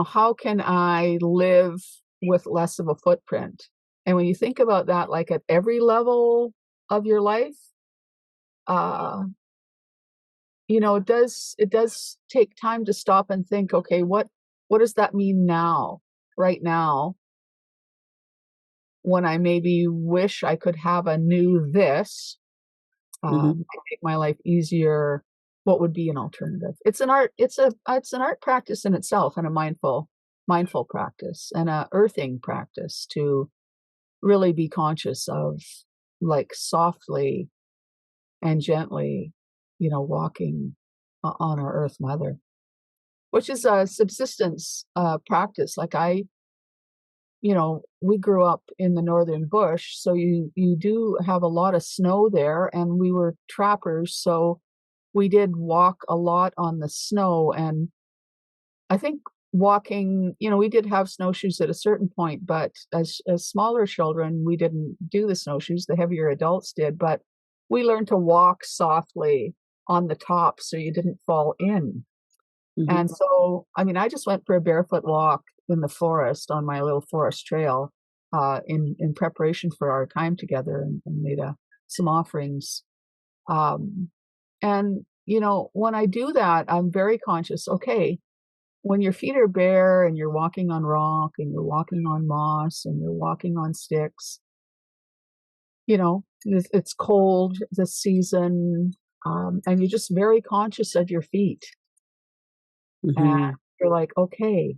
how can I live with less of a footprint? And when you think about that, like at every level of your life, uh, it does take time to stop and think, okay, what does that mean now, right now, when I maybe wish I could have a new this, Mm-hmm. make my life easier. What would be an alternative? It's an art. It's an art practice in itself, and a mindful practice, and a earthing practice to really be conscious of, like, softly and gently, walking on our Earth Mother, which is a subsistence practice. Like we grew up in the northern bush, so you do have a lot of snow there, and we were trappers, so we did walk a lot on the snow. And I think walking, we did have snowshoes at a certain point, but as smaller children, we didn't do the snowshoes. The heavier adults did, but we learned to walk softly on the top so you didn't fall in. Mm-hmm. And so, I mean, I just went for a barefoot walk in the forest on my little forest trail, in preparation for our time together, and made some offerings. Um, and, when I do that, I'm very conscious. Okay, when your feet are bare and you're walking on rock and you're walking on moss and you're walking on sticks, it's cold this season, and you're just very conscious of your feet. And Mm-hmm. you're like, okay,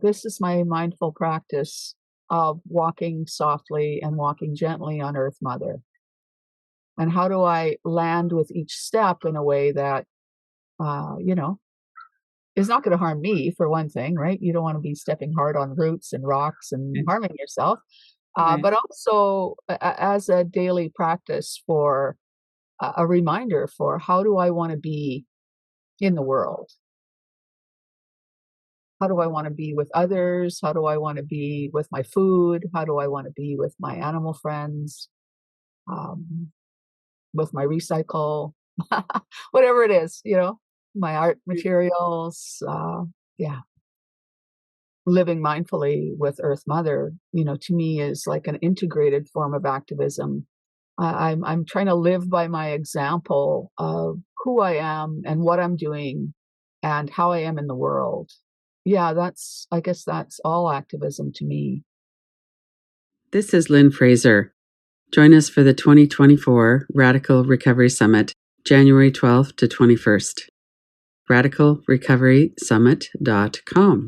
this is my mindful practice of walking softly and walking gently on Earth Mother. And how do I land with each step in a way that, uh, you know, is not going to harm me, for one thing, right? You don't want to be stepping hard on roots and rocks and Right. harming yourself. Right. But also as a daily practice, for a reminder for how do I want to be in the world? How do I want to be with others? How do I want to be with my food? How do I want to be with my animal friends? Um, with my recycle, whatever it is, my art materials. Yeah, living mindfully with Earth Mother, to me is like an integrated form of activism. I'm trying to live by my example of who I am and what I'm doing and how I am in the world. Yeah, I guess that's all activism to me. This is Lynn Fraser. Join us for the 2024 Radical Recovery Summit, January 12th to 21st. RadicalRecoverySummit.com.